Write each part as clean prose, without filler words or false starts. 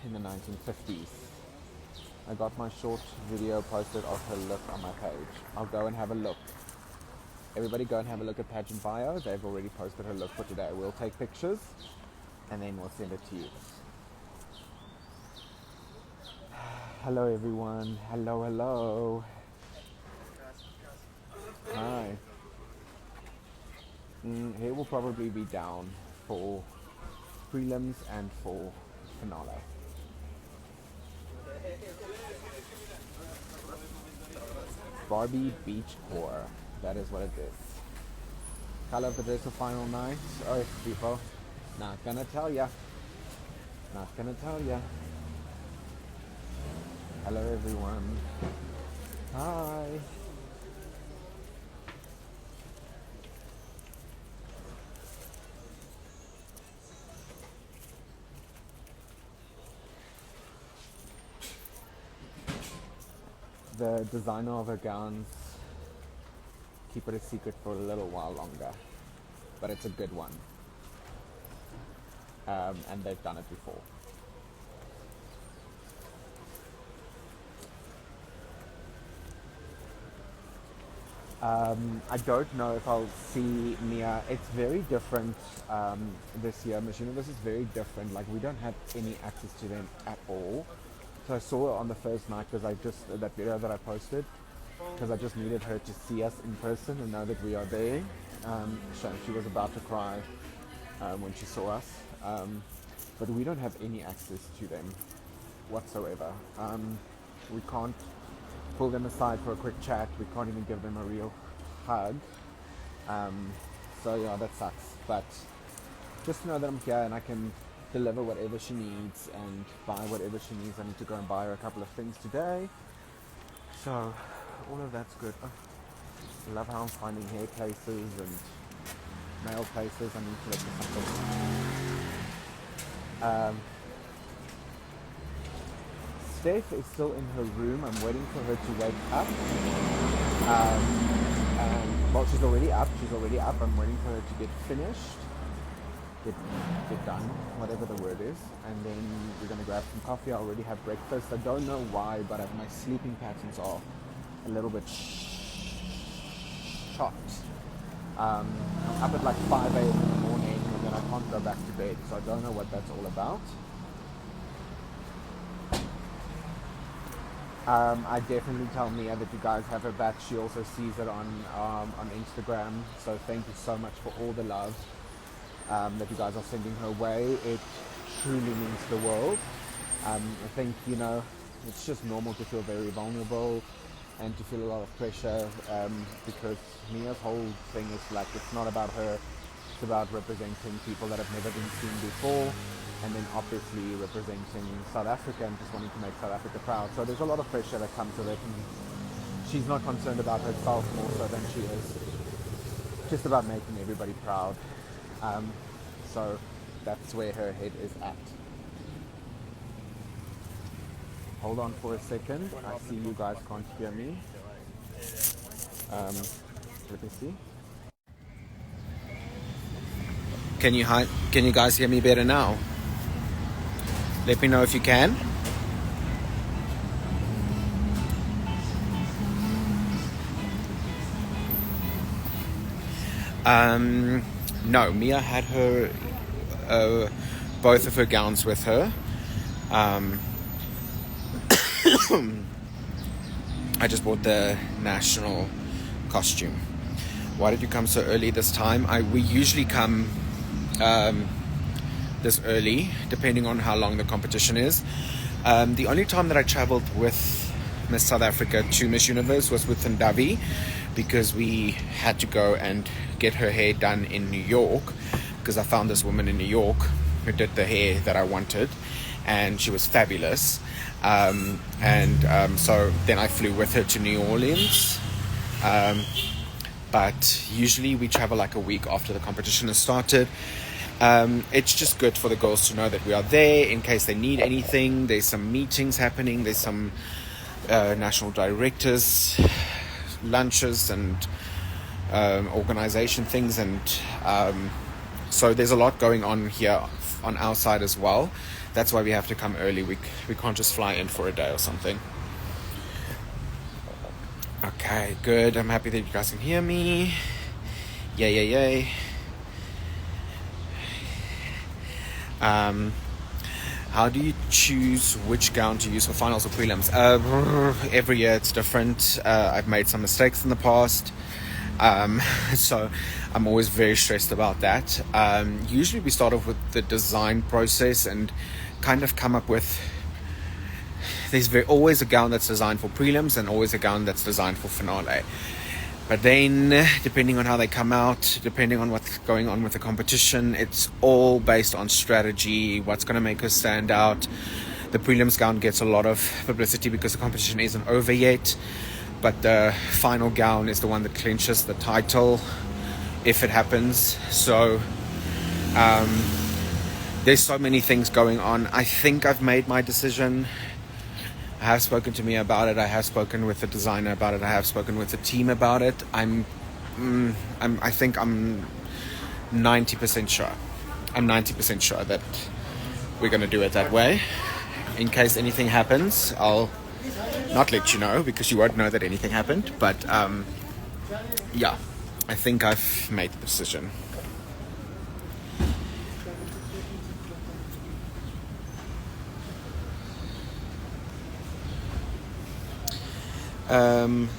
in the 1950s. I got my short video posted of her look on my page. I'll go and have a look. Everybody go and have a look at Pageant Bio. They've already posted her look for today. We'll take pictures and then we'll send it to you. Hello everyone. Hello. Hi. Hair will probably be down for prelims and for finale. Barbie Beach Core. That is what it is. Color of the dress for final night. Oh, people. Not gonna tell ya. Hello everyone. Hi. The designer of her gowns keep it a secret for a little while longer, but it's a good one, and they've done it before. I don't know if I'll see Mia. It's very different this year. Miss Universe is very different. Like, we don't have any access to them at all. So I saw her on the first night because that video that I posted, because I just needed her to see us in person and know that we are there. She was about to cry when she saw us. But we don't have any access to them whatsoever. We can't pull them aside for a quick chat. We can't even give them a real hug. So yeah, that sucks. But just to know that I'm here and I can deliver whatever she needs and buy whatever she needs. I need to go and buy her a couple of things today. So all of that's good. Oh, I love how I'm finding hair places and nail places. I need to look for something. Steph is still in her room. I'm waiting for her to wake up. Well, she's already up. I'm waiting for her to get finished. Get done, whatever the word is, and then we're gonna grab some coffee. I already have breakfast. I don't know why, but my sleeping patterns are a little bit shot. I'm up at like 5 a.m. in the morning, and then I can't go back to bed, so I don't know what that's all about. I definitely tell Mia that you guys have her back. She also sees it on Instagram, so thank you so much for all the love that you guys are sending her way. It truly means the world. I think, it's just normal to feel very vulnerable and to feel a lot of pressure, because Mia's whole thing is like, it's not about her, it's about representing people that have never been seen before, and then obviously representing South Africa and just wanting to make South Africa proud. So there's a lot of pressure that comes with it, and she's not concerned about herself more so than she is just about making everybody proud. So that's where her head is at. Hold on for a second. I see you guys can't hear me. Let me see. Can you guys hear me better now? Let me know if you can. No, Mia had her both of her gowns with her. I just bought the national costume. Why did you come so early this time? We usually come this early, depending on how long the competition is. The only time that I traveled with Miss South Africa to Miss Universe was with Ndavi, because we had to go and get her hair done in New York, because I found this woman in New York who did the hair that I wanted, and she was fabulous. So then I flew with her to New Orleans. But usually we travel like a week after the competition has started. It's just good for the girls to know that we are there in case they need anything. There's some meetings happening. There's some national directors lunches and organization things, and so there's a lot going on here on our side as well. That's why we have to come early. We can't just fly in for a day or something. Okay, good. I'm happy that you guys can hear me. Yay. How do you choose which gown to use for finals or prelims? Every year it's different. I've made some mistakes in the past. So I'm always very stressed about that. Usually we start off with the design process and kind of come up with, there's always a gown that's designed for prelims and always a gown that's designed for finale. But then, depending on how they come out, depending on what's going on with the competition, it's all based on strategy, what's going to make us stand out. The prelims gown gets a lot of publicity because the competition isn't over yet. But the final gown is the one that clinches the title, if it happens. So, there's so many things going on. I think I've made my decision. I have spoken to Mia about it. I have spoken with the designer about it. I have spoken with the team about it. I think I'm 90% sure. I'm 90% sure that we're going to do it that way. In case anything happens, I'll not let you know because you won't know that anything happened. But yeah, I think I've made the decision.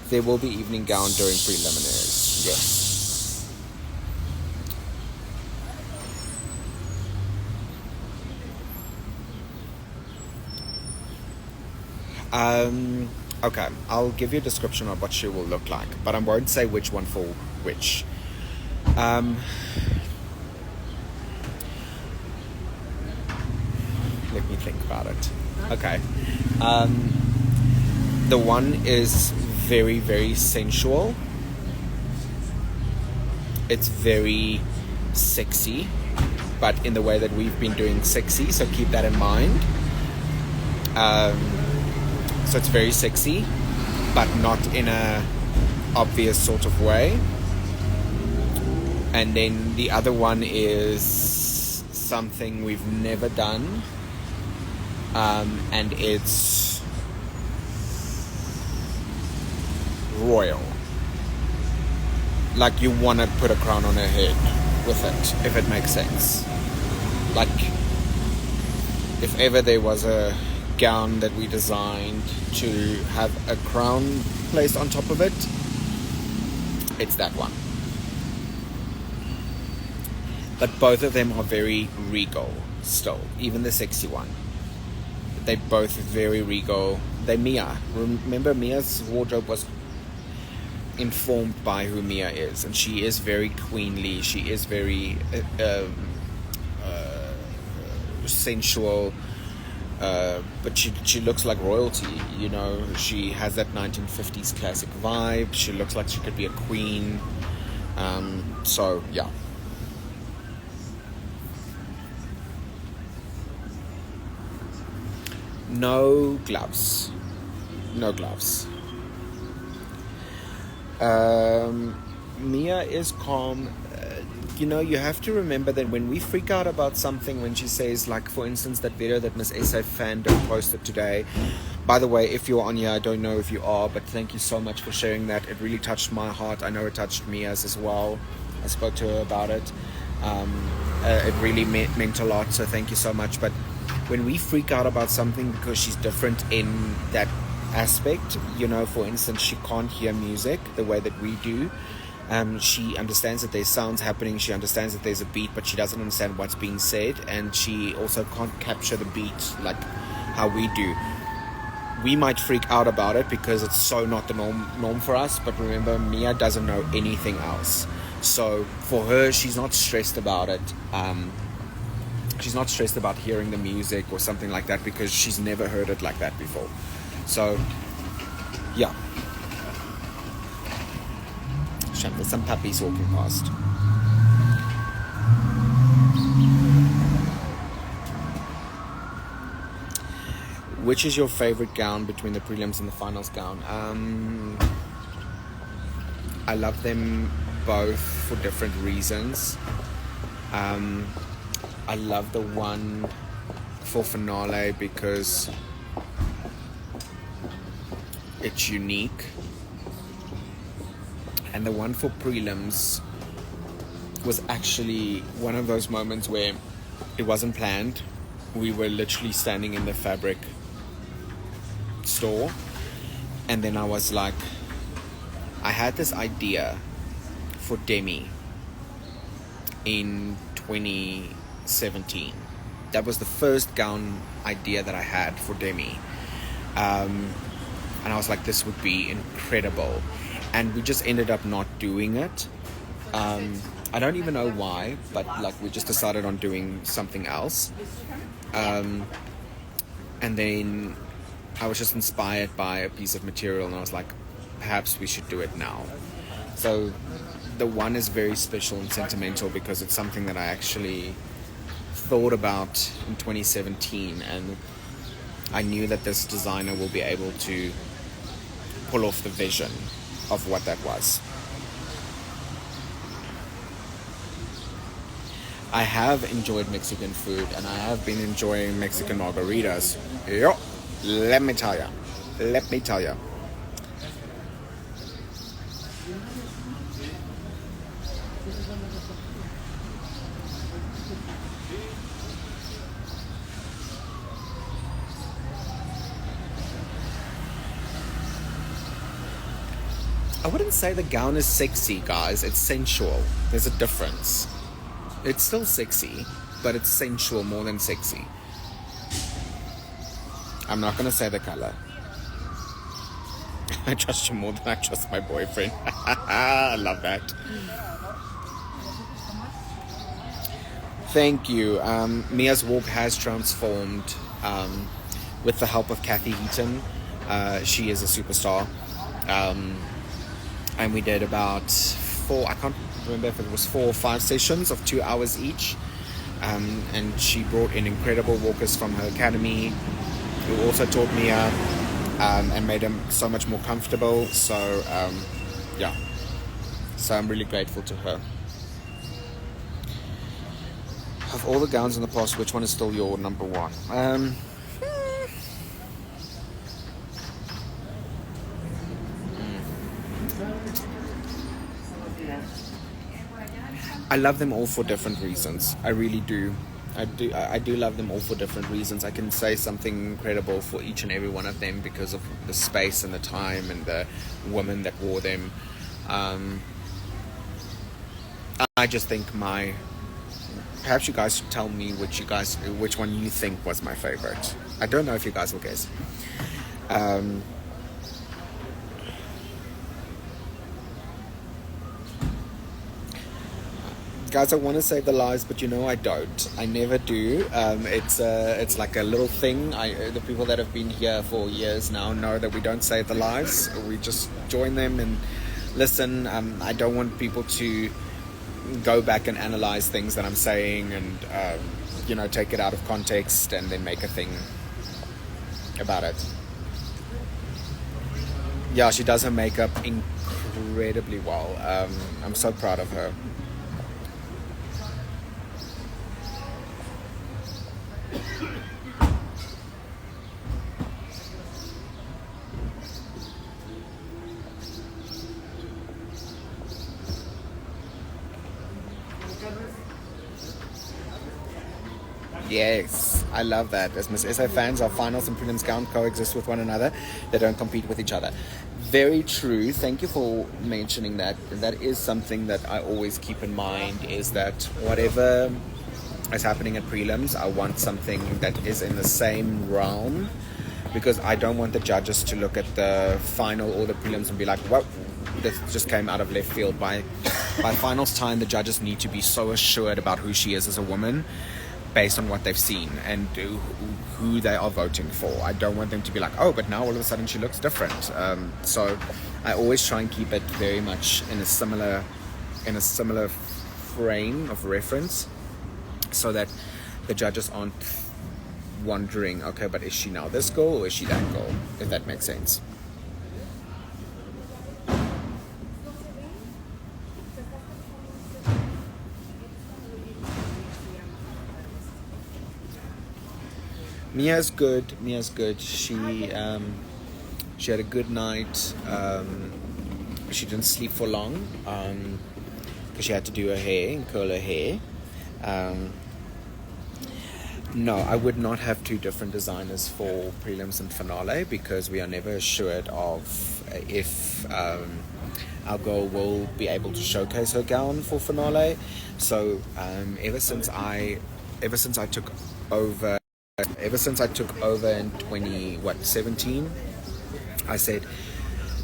There will be evening gown during preliminaries. Yes. Okay, I'll give you a description of what she will look like, but I won't say which one for which. Let me think about it. Okay. The one is very, very sensual. It's very sexy, but in the way that we've been doing sexy, so keep that in mind. So it's very sexy, but not in a obvious sort of way. And then the other one is something we've never done, and it's royal. Like you want to put a crown on her head with it, if it makes sense. Like if ever there was a gown that we designed to have a crown placed on top of it, it's that one. But both of them are very regal still, even the sexy one. They're both very regal. They're Mia. Remember, Mia's wardrobe was informed by who Mia is, and she is very queenly. She is very sensual, but she looks like royalty. You know, she has that 1950s classic vibe. She looks like she could be a queen. So yeah. No gloves. Mia is calm. You have to remember that when we freak out about something, when she says, like, for instance, that video that Miss SA Fandom posted today. By the way, if you're on here, I don't know if you are, but thank you so much for sharing that. It really touched my heart. I know it touched Mia's as well. I spoke to her about it. It really meant a lot, so thank you so much. But when we freak out about something because she's different in that aspect, for instance, she can't hear music the way that we do. She understands that there's sounds happening, she understands that there's a beat, but she doesn't understand what's being said, and she also can't capture the beat like how we do. We might freak out about it because it's so not the norm for us, but remember, Mia doesn't know anything else. So for her, she's not stressed about it. She's not stressed about hearing the music or something like that because she's never heard it like that before. So, yeah. There's some puppies walking past. Which is your favorite gown between the prelims and the finals gown? I love them both for different reasons. I love the one for finale because it's unique, and the one for prelims was actually one of those moments where it wasn't planned. We were literally standing in the fabric store, and then I was like, I had this idea for Demi in 2017. That was the first gown idea that I had for Demi, and I was like, this would be incredible, and we just ended up not doing it. I don't even know why, but like we just decided on doing something else, and then I was just inspired by a piece of material, and I was like, perhaps we should do it now. So the one is very special and sentimental because it's something that I actually thought about in 2017, and I knew that this designer will be able to pull off the vision of what that was. I have enjoyed Mexican food, and I have been enjoying Mexican margaritas. Yo, let me tell you. I wouldn't say the gown is sexy, guys. It's sensual. There's a difference. It's still sexy, but it's sensual more than sexy. I'm not going to say the color. I trust you more than I trust my boyfriend. I love that. Thank you. Mia's walk has transformed with the help of Kathy Heaton. She is a superstar. And we did about 4, I can't remember if it was 4 or 5 sessions of 2 hours each. And she brought in incredible walkers from her academy who also taught Mia and made them so much more comfortable. So, yeah. So I'm really grateful to her. Of all the gowns in the past, which one is still your number one? I love them all for different reasons. I really do. I do love them all for different reasons. I can say something incredible for each and every one of them because of the space and the time and the woman that wore them. I just think perhaps you guys should tell me which one you think was my favorite. I don't know if you guys will guess. Guys, I want to save the lives, but I don't. I never do. It's like a little thing. The people that have been here for years now know that we don't save the lives. We just join them and listen. I don't want people to go back and analyze things that I'm saying and take it out of context and then make a thing about it. Yeah, she does her makeup incredibly well. I'm so proud of her. Yes, I love that. As Miss SA fans, our finals and prelims can't coexist with one another. They don't compete with each other. Very true. Thank you for mentioning that. That is something that I always keep in mind, is that whatever is happening at prelims, I want something that is in the same realm, because I don't want the judges to look at the final or the prelims and be like, what? This just came out of left field. By finals time, the judges need to be so assured about who she is as a woman, based on what they've seen and who they are voting for. I don't want them to be like, oh, but now all of a sudden she looks different. So I always try and keep it very much in a similar frame of reference, so that the judges aren't wondering, okay, but is she now this girl or is she that girl? If that makes sense. Mia's good. Mia's good. She had a good night. She didn't sleep for long because she had to do her hair and curl her hair. No, I would not have two different designers for prelims and finale because we are never assured of if our girl will be able to showcase her gown for finale. So ever since I took over in 2017, I said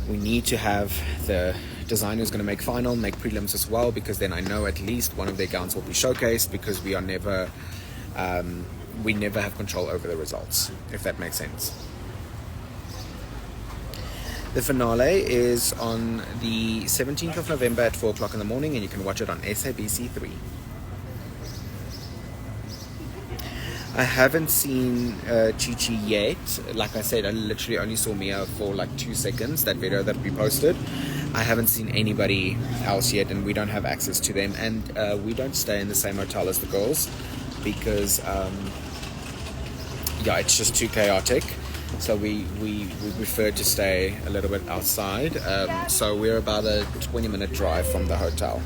we need to have the designer who's going to make final, make prelims as well, because then I know at least one of their gowns will be showcased, because we never have control over the results, if that makes sense. The finale is on the 17th of November at 4 o'clock in the morning, and you can watch it on SABC3. I haven't seen Chi Chi yet. Like I said, I literally only saw Mia for like 2 seconds, that video that we posted. I haven't seen anybody else yet, and we don't have access to them. And we don't stay in the same hotel as the girls because, it's just too chaotic. So we prefer to stay a little bit outside. So we're about a 20-minute drive from the hotel.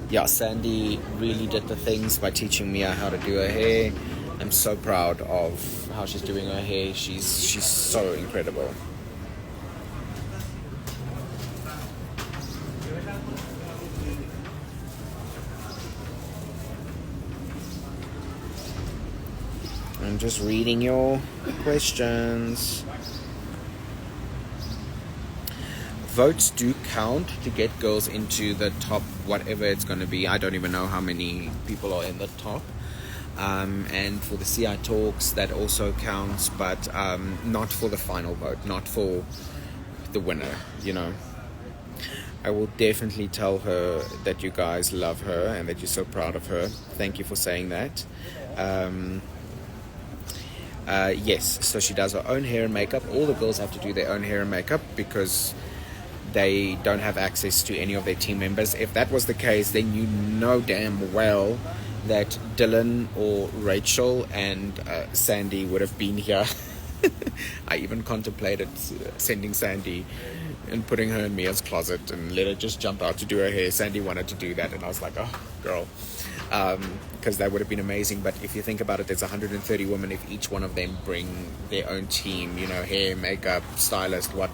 Yeah, Sandy really did the things by teaching Mia how to do her hair. I'm so proud of how she's doing her hair. She's so incredible. I'm just reading your questions. Votes do count to get girls into the top, whatever it's going to be. I don't even know how many people are in the top. And for the CI talks, that also counts, but not for the final vote, not for the winner, I will definitely tell her that you guys love her and that you're so proud of her. Thank you for saying that. Yes, so she does her own hair and makeup. All the girls have to do their own hair and makeup because they don't have access to any of their team members. If that was the case, then you know damn well that Dylan or Rachel and Sandy would have been here. I even contemplated sending Sandy and putting her in Mia's closet and let her just jump out to do her hair. Sandy wanted to do that, and I was like, oh, girl. Because that would have been amazing. But if you think about it, there's 130 women. If each one of them bring their own team, hair, makeup, stylist, what,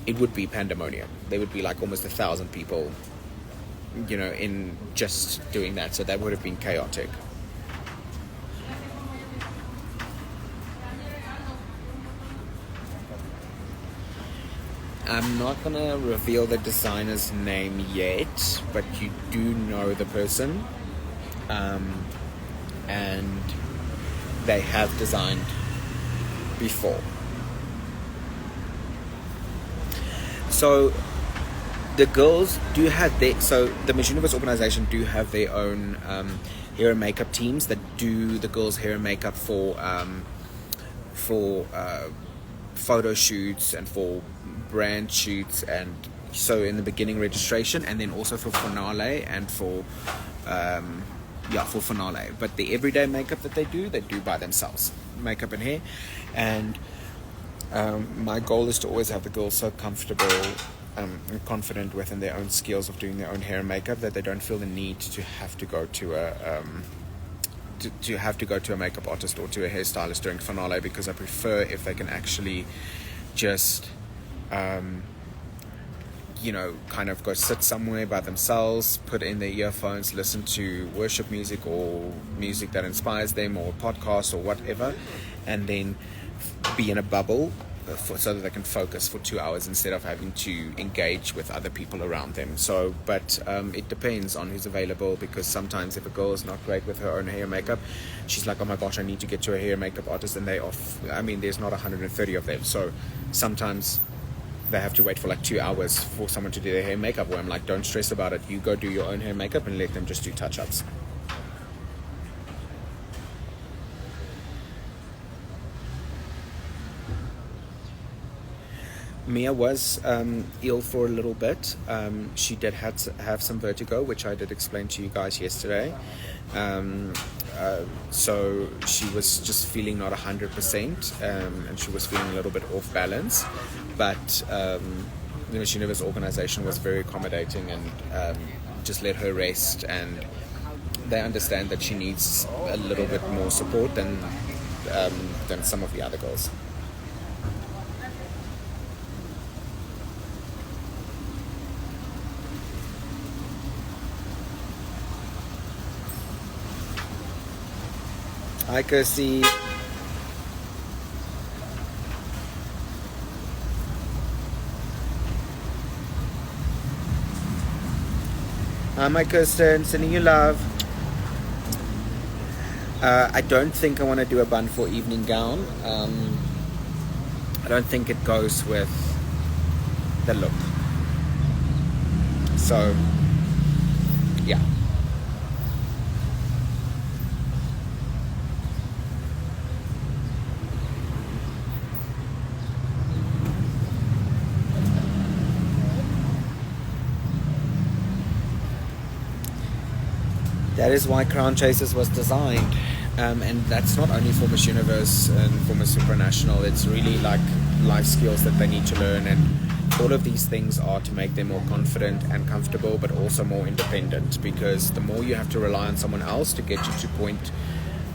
it would be pandemonium. There would be like almost 1,000 people, in just doing that. So that would have been chaotic. I'm not going to reveal the designer's name yet, but you do know the person. And they have designed before. So the girls do have the Miss Universe organization do have their own hair and makeup teams that do the girls' hair and makeup for photo shoots and for brand shoots, and so in the beginning registration, and then also for finale and for finale. But the everyday makeup that they do by themselves, makeup and hair. And my goal is to always have the girls so comfortable and confident within their own skills of doing their own hair and makeup that they don't feel the need to have to go to a makeup artist or to a hairstylist during finale, because I prefer if they can actually just kind of go sit somewhere by themselves, put in their earphones, listen to worship music or music that inspires them, or podcasts or whatever, and then be in a bubble so that they can focus for 2 hours instead of having to engage with other people around them. So, but it depends on who's available, because sometimes if a girl is not great with her own hair and makeup, she's like, oh my gosh, I need to get to a hair and makeup artist, and there's not 130 of them. So sometimes they have to wait for like 2 hours for someone to do their hair and makeup, where I'm like, don't stress about it. You go do your own hair and makeup and let them just do touch-ups. Mia was ill for a little bit. She did have some vertigo, which I did explain to you guys yesterday. so she was just feeling not 100%, and she was feeling a little bit off balance. But the Miss Universe organization was very accommodating and just let her rest, and they understand that she needs a little bit more support than some of the other girls. Hi, Kirsty. Hi, my Kirsten. Sending you love. I don't think I want to do a bun for evening gown. I don't think it goes with the look. So, yeah. That is why Crown Chasers was designed, and that's not only for Miss Universe and for Miss Supranational. It's really like life skills that they need to learn, and all of these things are to make them more confident and comfortable, but also more independent, because the more you have to rely on someone else to get you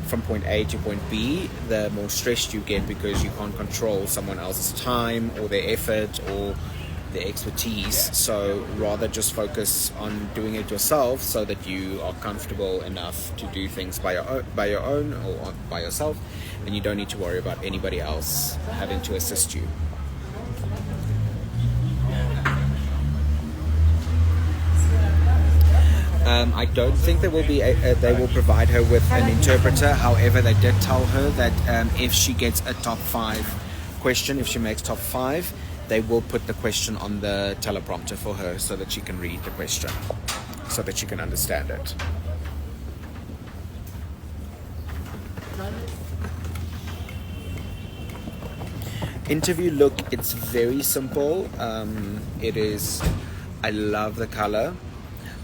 from point A to point B, the more stressed you get, because you can't control someone else's time or their effort or their expertise. So rather just focus on doing it yourself, so that you are comfortable enough to do things by your own or by yourself, and you don't need to worry about anybody else having to assist you. I don't think there will be they will provide her with an interpreter. However, they did tell her that if she gets a top 5 question, if she makes top 5, they will put the question on the teleprompter for her, so that she can read the question, so that she can understand it. Interview look, it's very simple. It is, I love the color,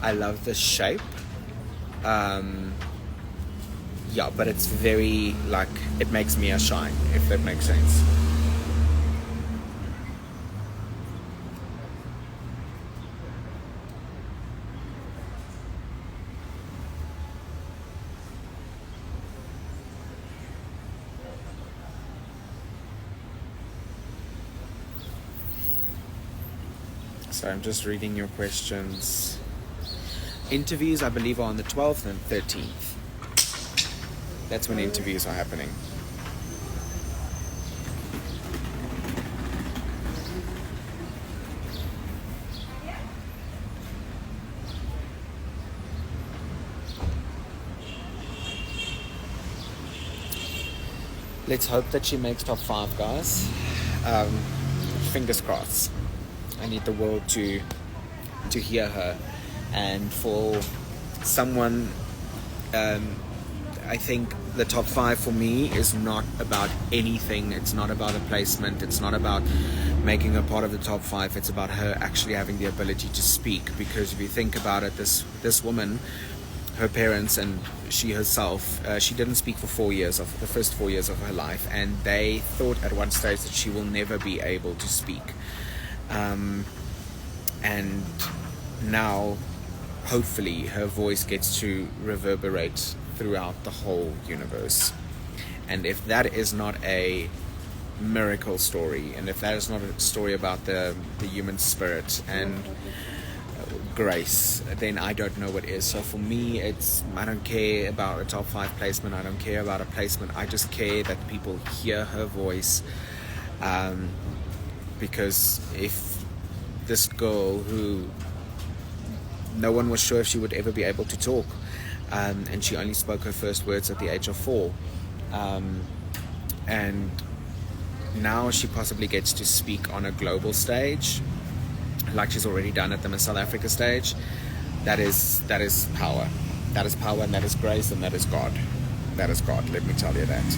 I love the shape, yeah, but it's very, like, it makes Mia shine, if that makes sense. So I'm just reading your questions. Interviews, I believe, are on the 12th and 13th. That's when interviews are happening. Let's hope that she makes top 5, guys. Fingers crossed. I need the world to hear her. And for someone, I think the top 5 for me is not about anything. It's not about a placement. It's not about making her part of the top 5. It's about her actually having the ability to speak. Because if you think about it, this woman, her parents and she herself, she didn't speak for the first 4 years of her life, and they thought at one stage that she will never be able to speak. And now, hopefully, her voice gets to reverberate throughout the whole universe. And if that is not a miracle story, and if that is not a story about the human spirit and grace, then I don't know what is. So for me, I don't care about a top 5 placement. I don't care about a placement. I just care that people hear her voice. Because if this girl, who no one was sure if she would ever be able to talk, and she only spoke her first words at the age of 4, and now she possibly gets to speak on a global stage, like she's already done at the Miss South Africa stage. That is power. That is power, and that is grace, and that is God. That is God, let me tell you that.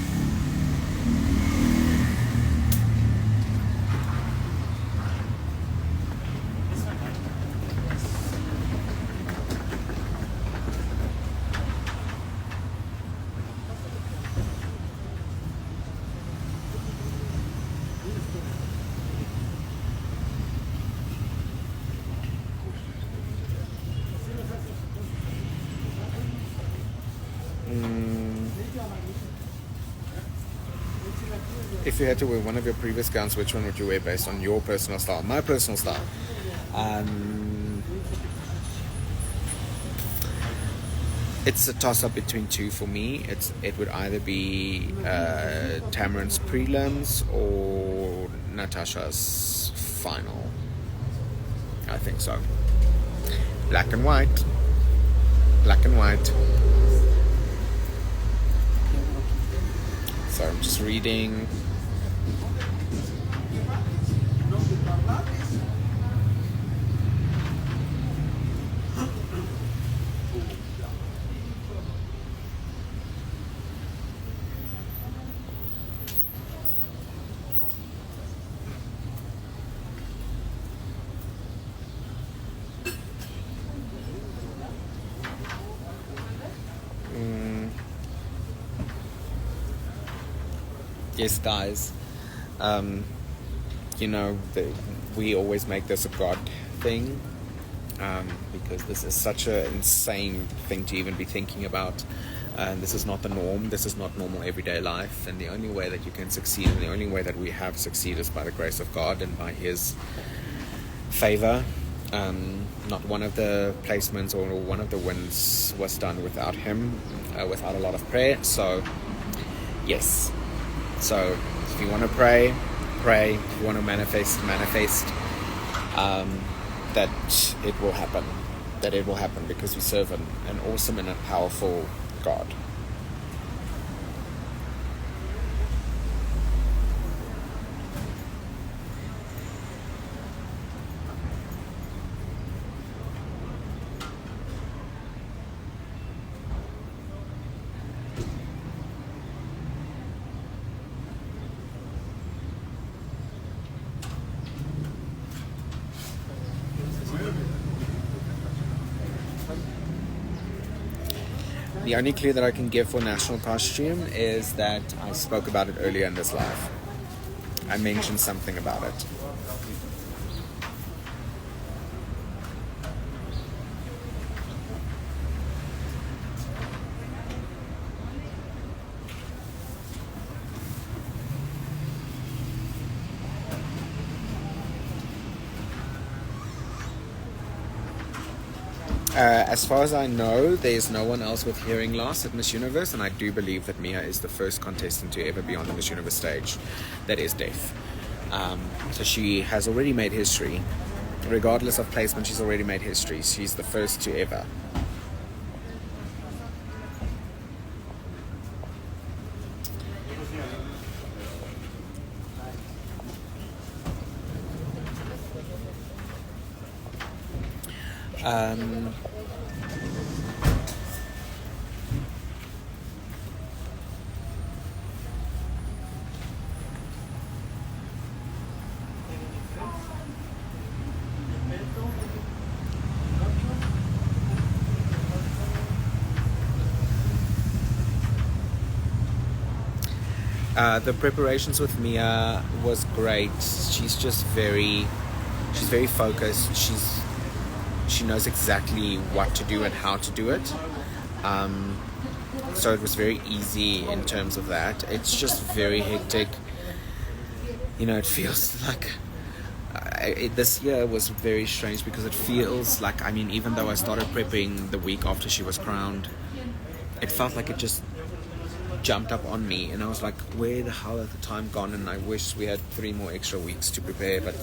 If you had to wear one of your previous gowns, which one would you wear based on your personal style? My personal style. It's a toss-up between two for me. It would either be Tamarin's prelims or Natasha's final. I think so. Black and white. Black and white. So I'm just reading. Yes, guys. We always make this a God thing because this is such an insane thing to even be thinking about. This is not the norm. This is not normal everyday life. And the only way that you can succeed, and the only way that we have succeeded, is by the grace of God and by His favor. Not one of the placements or one of the wins was done without Him, without a lot of prayer. So, yes. So, if you want to pray, pray. If you want to manifest, that it will happen. That it will happen because we serve an awesome and a powerful God. The only clue that I can give for national costume is that I spoke about it earlier in this live. I mentioned something about it. As far as I know, there's no one else with hearing loss at Miss Universe, and I do believe that Mia is the first contestant to ever be on the Miss Universe stage that is deaf. So she has already made history. Regardless of placement, she's already made history. She's the first to ever. The preparations with Mia was great. She's very focused. She knows exactly what to do and how to do it. So it was very easy in terms of that. It's just very hectic. It feels like this year was very strange because it feels like, even though I started prepping the week after she was crowned, it felt like it just jumped up on me, and I was like, where the hell has the time gone? And I wish we had 3 more extra weeks to prepare, but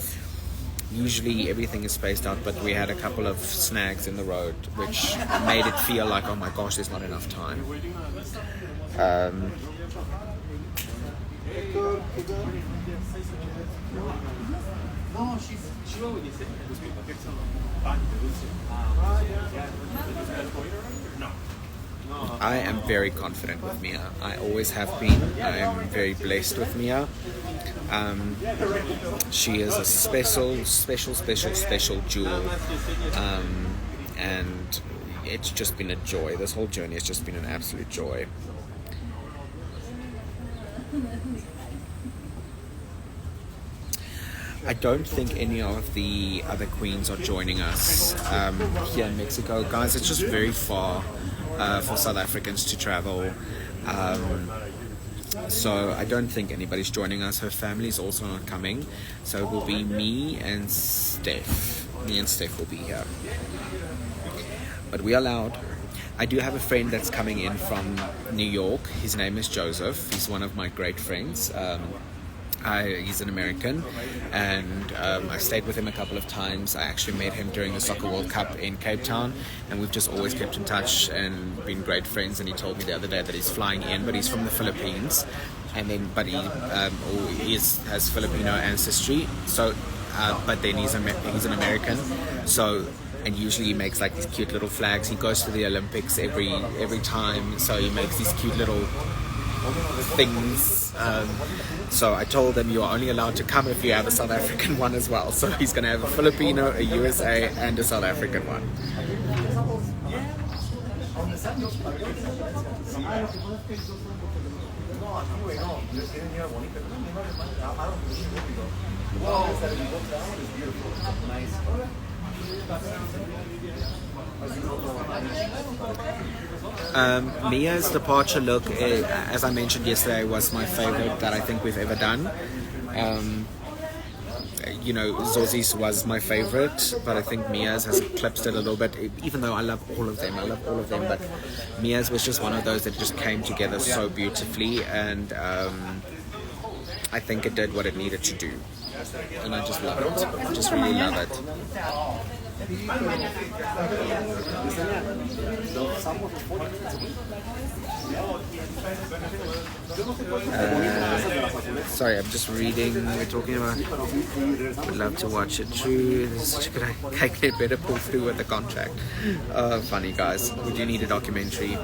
usually everything is spaced out, but we had a couple of snags in the road which made it feel like, oh my gosh, there's not enough time. I am very confident with Mia. I always have been. I am very blessed with Mia. She is a special jewel. And it's just been a joy. This whole journey has just been an absolute joy. I don't think any of the other queens are joining us here in Mexico. Guys, it's just very far for South Africans to travel. So I don't think anybody's joining us. Her family's also not coming. So it will be me and Steph. Me and Steph will be here. But we are loud. I do have a friend that's coming in from New York. His name is Joseph. He's one of my great friends. He's an American, and I stayed with him a couple of times. I actually met him during the Soccer World Cup in Cape Town, and we've just always kept in touch and been great friends. And he told me the other day that he's flying in, but he's from the Philippines, and then he has Filipino ancestry. So, but then he's an American. So, and usually he makes like these cute little flags. He goes to the Olympics every time, so he makes these cute little things. So I told him you are only allowed to come if you have a South African one as well. So he's going to have a Filipino, a USA, and a South African one. Mia's departure look, as I mentioned yesterday, was my favorite that I think we've ever done. Zozi's was my favorite, but I think Mia's has eclipsed it a little bit, even though I love all of them, but Mia's was just one of those that just came together so beautifully, and I think it did what it needed to do, and I just love it. I just really love it. Sorry, I'm just reading. We're talking about would love to watch it through. There's such a good idea. Better pull through with the contract. Funny guys. We do need a documentary.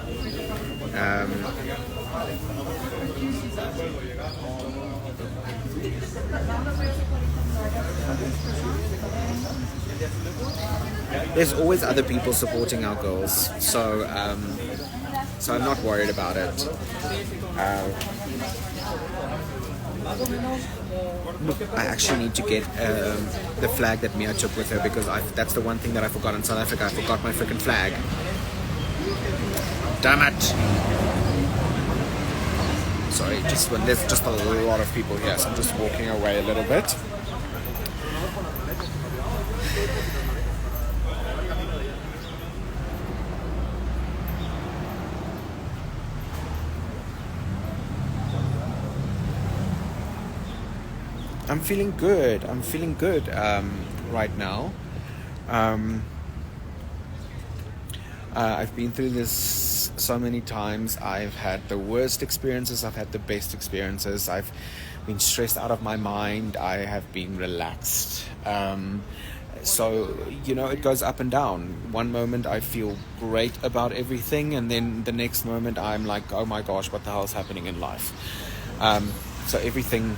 There's always other people supporting our girls, so I'm not worried about it. I actually need to get the flag that Mia took with her, because that's the one thing that I forgot in South Africa. I forgot my freaking flag. Damn it! Sorry, there's just a lot of people here, so I'm just walking away a little bit. I'm feeling good right now. I've been through this so many times. I've had the worst experiences, I've had the best experiences. I've been stressed out of my mind, I have been relaxed. So, it goes up and down. One moment I feel great about everything, and then the next moment I'm like, oh my gosh, what the hell is happening in life? So everything,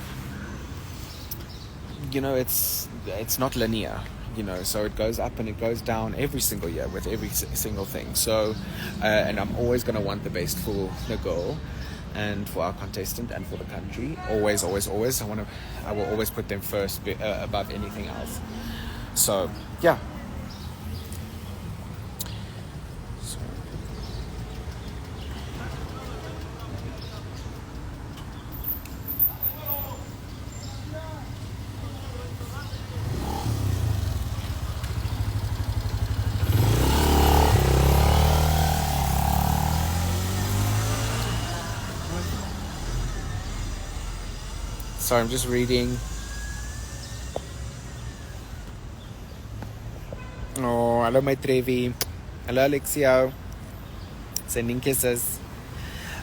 it's not linear, so it goes up and it goes down every single year with every single thing. So, and I'm always going to want the best for the girl and for our contestant and for the country. Always, always, always. I will always put them first above anything else. So, yeah. Sorry, I'm just reading. Oh, hello, my Trevi. Hello, Alexio. Sending kisses.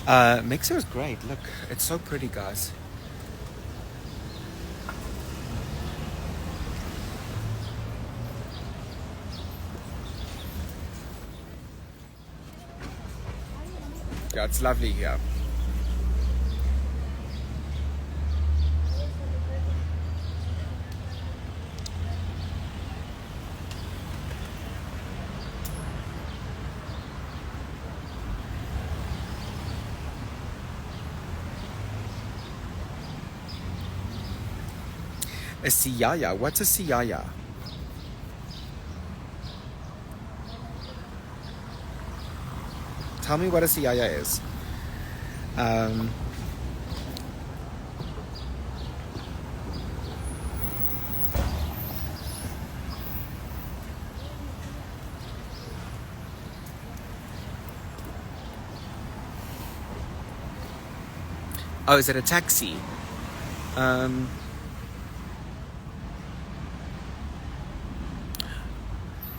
Mexico is great. Look, it's so pretty, guys. Yeah, it's lovely here. A siyaya. What's a siyaya? Tell me what a siyaya is. Oh, is it a taxi?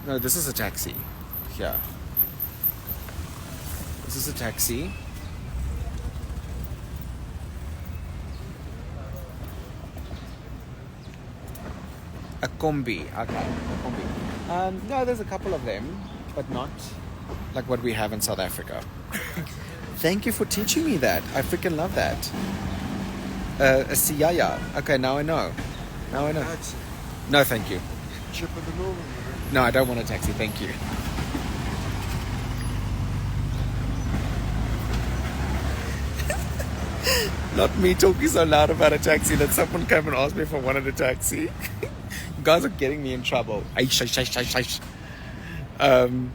No, this is a taxi. Yeah. This is a taxi. A combi. Okay, a combi. No, there's a couple of them, but not like what we have in South Africa. Thank you for teaching me that. I freaking love that. A siyaya. Okay, now I know. Now I know. Taxi. No, thank you. Chip of the moment. No, I don't want a taxi. Thank you. Not me talking so loud about a taxi that someone came and asked me if I wanted a taxi. You guys are getting me in trouble. Aish, aish, aish, aish, aish.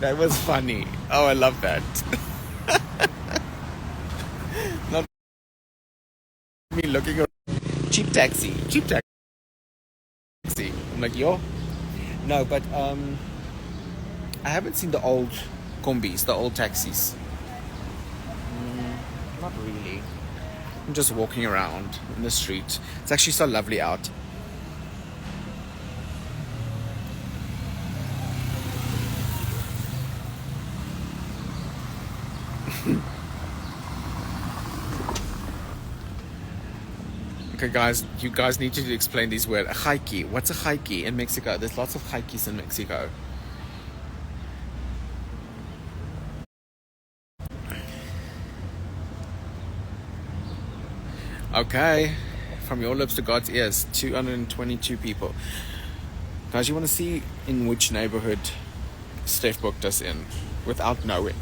That was funny. Oh, I love that. Not me looking around. Cheap taxi. Cheap taxi. I'm like, yo. No, but I haven't seen the old combis, the old taxis. Not really. I'm just walking around in the street. It's actually so lovely out. Okay, guys, you guys need to explain these words. A hikey. What's a hikey in Mexico? There's lots of hikeys in Mexico. Okay, from your lips to God's ears, 222 people. Guys, you want to see in which neighborhood Steph booked us in without knowing?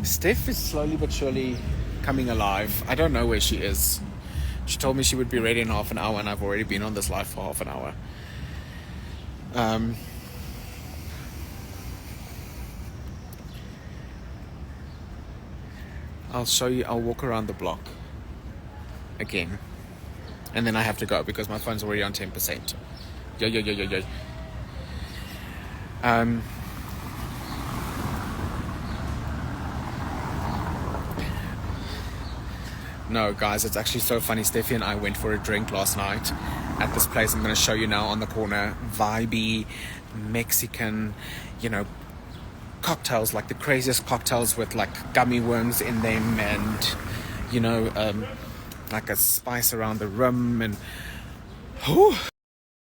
Steph is slowly but surely coming alive. I don't know where she is. She told me she would be ready in half an hour, and I've already been on this live for half an hour. I'll show you. I'll walk around the block again, and then I have to go because my phone's already on 10%. Yo. No, guys, it's actually so funny. Steffi and I went for a drink last night at this place I'm going to show you now on the corner. Vibey, Mexican, cocktails, like the craziest cocktails with like gummy worms in them and, like a spice around the rim and...